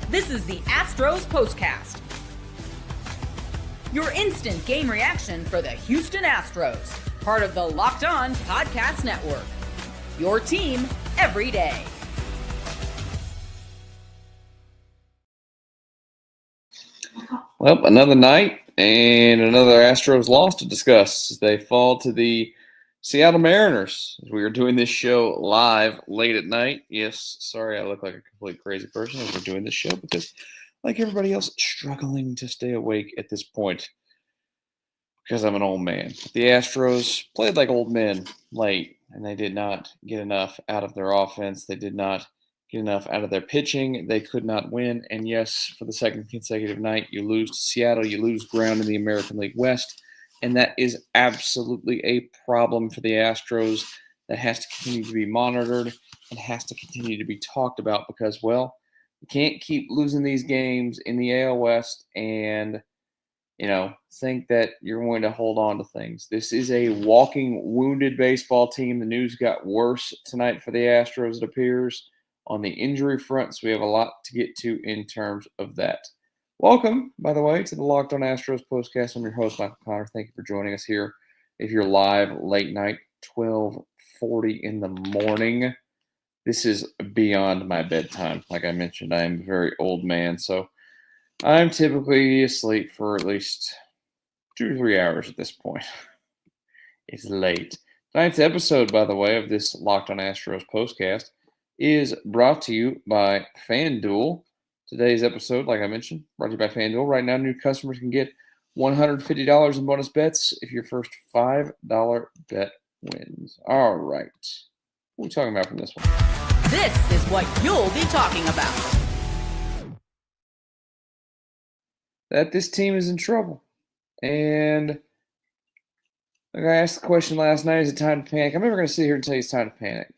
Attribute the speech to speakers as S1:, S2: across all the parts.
S1: This is the Astros Postcast, your instant game reaction for the Houston Astros, part of the Locked On Podcast Network, your team every day.
S2: Well, another night and another Astros loss to discuss. They fall to the Seattle Mariners. We are doing this show live late at night. Yes, sorry I look like a complete crazy person as we're doing this show because, like everybody else, struggling to stay awake at this point because I'm an old man. The Astros played like old men late, and they did not get enough out of their offense. They did not get enough out of their pitching. They could not win. And yes, for the second consecutive night, you lose to Seattle. You lose ground in the American League West. And that is absolutely a problem for the Astros that has to continue to be monitored and has to continue to be talked about because, well, you can't keep losing these games in the AL West and, think that you're going to hold on to things. This is a walking wounded baseball team. The news got worse tonight for the Astros, it appears, on the injury front. So we have a lot to get to in terms of that. Welcome, by the way, to the Locked On Astros Postcast. I'm your host, Michael Connor. Thank you for joining us here. If you're live late night, 12:40 in the morning, this is beyond my bedtime. Like I mentioned, I am a very old man, so I'm typically asleep for at least 2 or 3 hours at this point. It's late. Tonight's episode, by the way, of this Locked On Astros Postcast is brought to you by FanDuel. Today's episode, like I mentioned, brought to you by FanDuel. Right now, new customers can get $150 in bonus bets if your first $5 bet wins. All right. What are we talking about from this one?
S1: This is what you'll be talking about.
S2: That this team is in trouble. And like I asked the question last night, is it time to panic? I'm never going to sit here and tell you it's time to panic.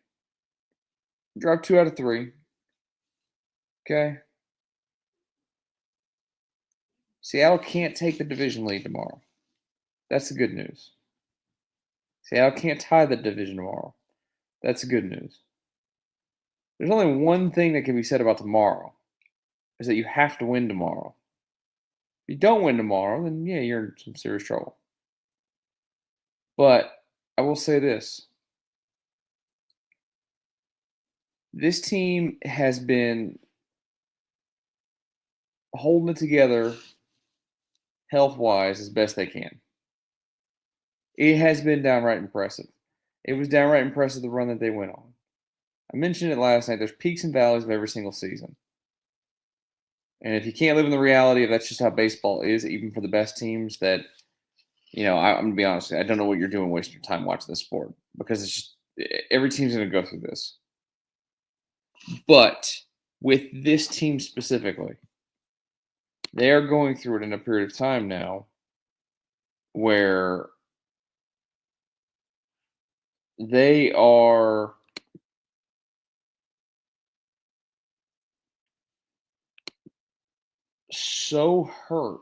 S2: Drop 2 out of 3. Okay. Seattle can't take the division lead tomorrow. That's the good news. Seattle can't tie the division tomorrow. That's the good news. There's only one thing that can be said about tomorrow, is that you have to win tomorrow. If you don't win tomorrow, then yeah, you're in some serious trouble. But I will say this. This team has been holding it together health-wise as best they can. It has been downright impressive. It was downright impressive the run that they went on. I mentioned it last night. There's peaks and valleys of every single season. And if you can't live in the reality of that's just how baseball is, even for the best teams, that, I'm going to be honest, I don't know what you're doing wasting your time watching this sport because it's just every team's going to go through this. But with this team specifically, they are going through it in a period of time now where they are so hurt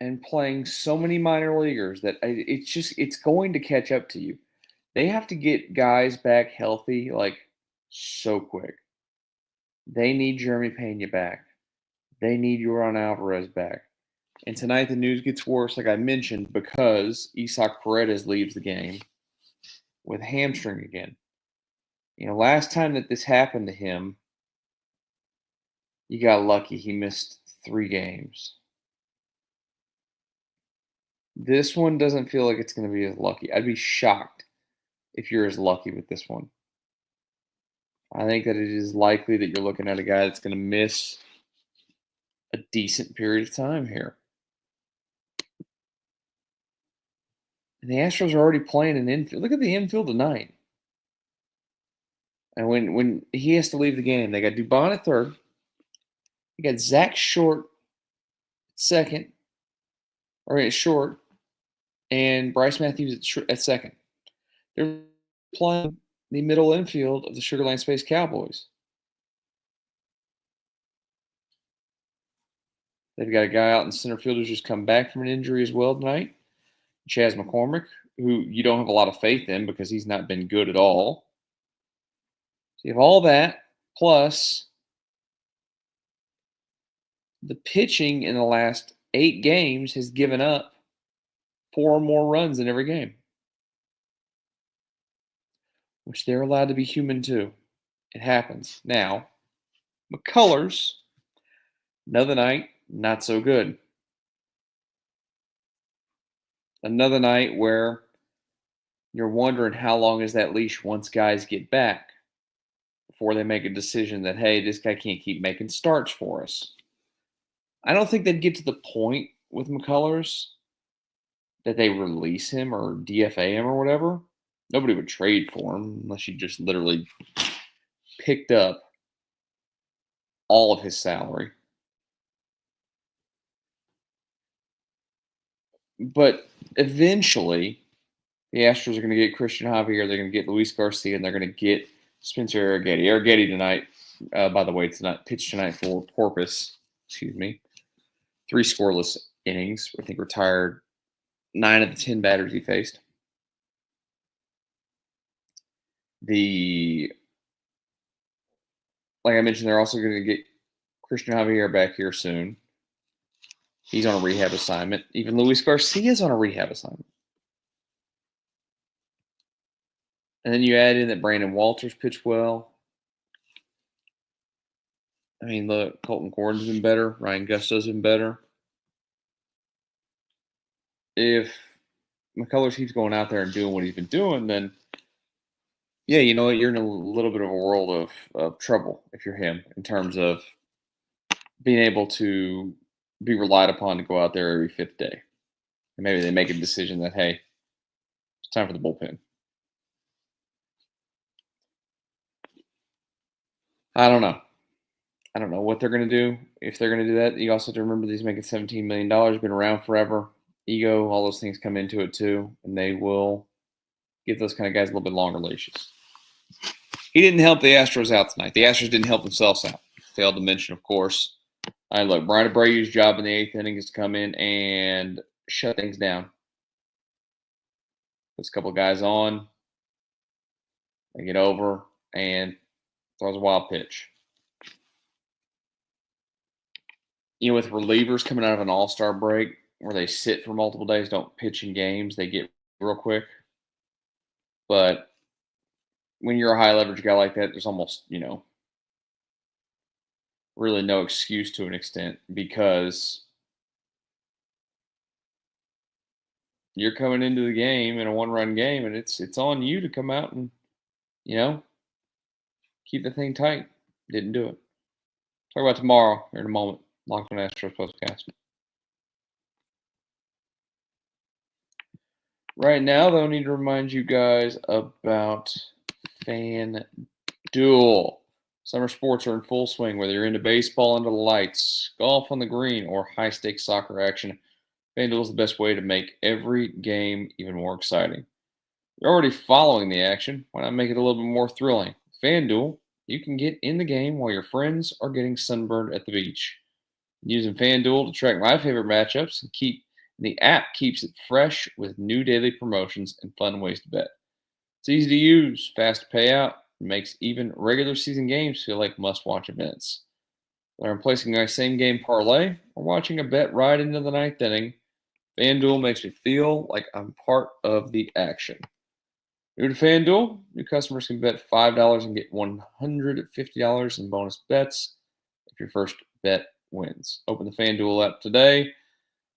S2: and playing so many minor leaguers that it's going to catch up to you. They have to get guys back healthy so quick. They need Jeremy Pena back. They need Yordan Alvarez back. And tonight the news gets worse, like I mentioned, because Isaac Paredes leaves the game with hamstring again. Last time that this happened to him, you got lucky. He missed 3 games. This one doesn't feel like it's going to be as lucky. I'd be shocked if you're as lucky with this one. I think that it is likely that you're looking at a guy that's going to miss a decent period of time here. And the Astros are already playing an infield. Look at the infield tonight. And when he has to leave the game, they got Dubon at third. You got Zach Short at second, or at short, and Bryce Matthews at second. They're playing the middle infield of the Sugar Land Space Cowboys. They've got a guy out in center field who's just come back from an injury as well tonight, Chas McCormick, who you don't have a lot of faith in because he's not been good at all. So you have all that, plus the pitching in the last 8 games has given up 4 or more runs in every game, which they're allowed to be human too. It happens. Now, McCullers, another night, not so good. Another night where you're wondering how long is that leash once guys get back before they make a decision that, hey, this guy can't keep making starts for us. I don't think they'd get to the point with McCullers that they release him or DFA him or whatever. Nobody would trade for him unless you just literally picked up all of his salary. But eventually, the Astros are going to get Christian Javier, they're going to get Luis Garcia, and they're going to get Spencer Arrighetti. Arrighetti tonight, by the way, it's not pitched tonight for Porpoise. 3 scoreless innings. I think retired 9 of the 10 batters he faced. Like I mentioned, they're also going to get Christian Javier back here soon. He's on a rehab assignment. Even Luis Garcia's on a rehab assignment. And then you add in that Brandon Walters pitched well. I mean, look, Colton Gordon's been better. Ryan Gusto's been better. If McCullers keeps going out there and doing what he's been doing, then, yeah, you know what? You're in a little bit of a world of trouble if you're him in terms of being able to be relied upon to go out there every 5th day. And maybe they make a decision that, hey, it's time for the bullpen. I don't know. I don't know what they're going to do. If they're going to do that, you also have to remember that he's making $17 million, been around forever. Ego, all those things come into it too, and they will give those kind of guys a little bit longer leashes. He didn't help the Astros out tonight. The Astros didn't help themselves out. Failed to mention, of course. Look, Brian Abreu's job in the 8th inning is to come in and shut things down. Puts a couple of guys on, they get over, and throws a wild pitch. You know, with relievers coming out of an all-star break where they sit for multiple days, don't pitch in games, they get real quick. But when you're a high-leverage guy like that, there's almost, really no excuse to an extent because you're coming into the game in a 1-run game, and it's on you to come out and, keep the thing tight. Didn't do it. Talk about tomorrow here in a moment. Locked On Astros Postcast. Right now, though, I need to remind you guys about FanDuel. Summer sports are in full swing, whether you're into baseball under the lights, golf on the green, or high-stakes soccer action. FanDuel is the best way to make every game even more exciting. You're already following the action. Why not make it a little bit more thrilling? FanDuel, you can get in the game while your friends are getting sunburned at the beach. Using FanDuel to track my favorite matchups and the app keeps it fresh with new daily promotions and fun ways to bet. It's easy to use, fast to pay out, and makes even regular season games feel like must-watch events. Whether I'm placing my same-game parlay or watching a bet right into the 9th inning, FanDuel makes me feel like I'm part of the action. New to FanDuel, new customers can bet $5 and get $150 in bonus bets if your first bet wins. Open the FanDuel app today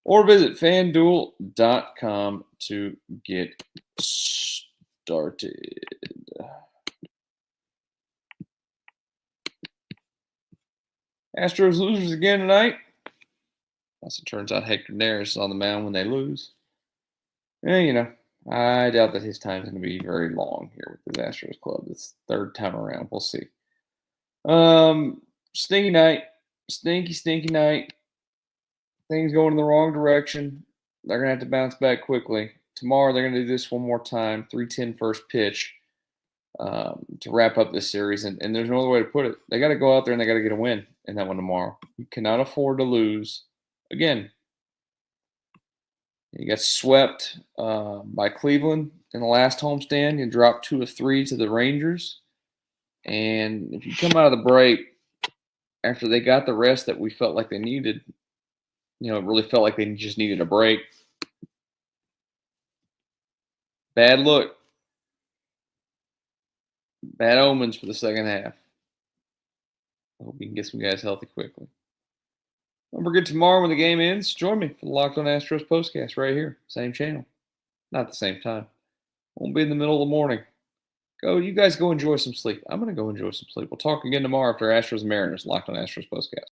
S2: or visit FanDuel.com to get started. Astros losers again tonight. As it turns out, Hector Neris is on the mound when they lose. And, I doubt that his time is going to be very long here with the Astros club. It's 3rd time around. We'll see. Stinky night. Stinky night. Things going in the wrong direction. They're going to have to bounce back quickly. Tomorrow, they're going to do this one more time. 3:10 first pitch to wrap up this series. And there's no other way to put it. They got to go out there and they got to get a win in that one tomorrow. You cannot afford to lose again. You got swept by Cleveland in the last homestand. You dropped 2 of 3 to the Rangers. And if you come out of the break after they got the rest that we felt like they needed, it really felt like they just needed a break. Bad look. Bad omens for the second half. I hope we can get some guys healthy quickly. Don't forget tomorrow when the game ends, join me for the Locked On Astros Postcast right here. Same channel. Not the same time. Won't be in the middle of the morning. You guys go enjoy some sleep. I'm going to go enjoy some sleep. We'll talk again tomorrow after Astros and Mariners, Locked On Astros Postcast.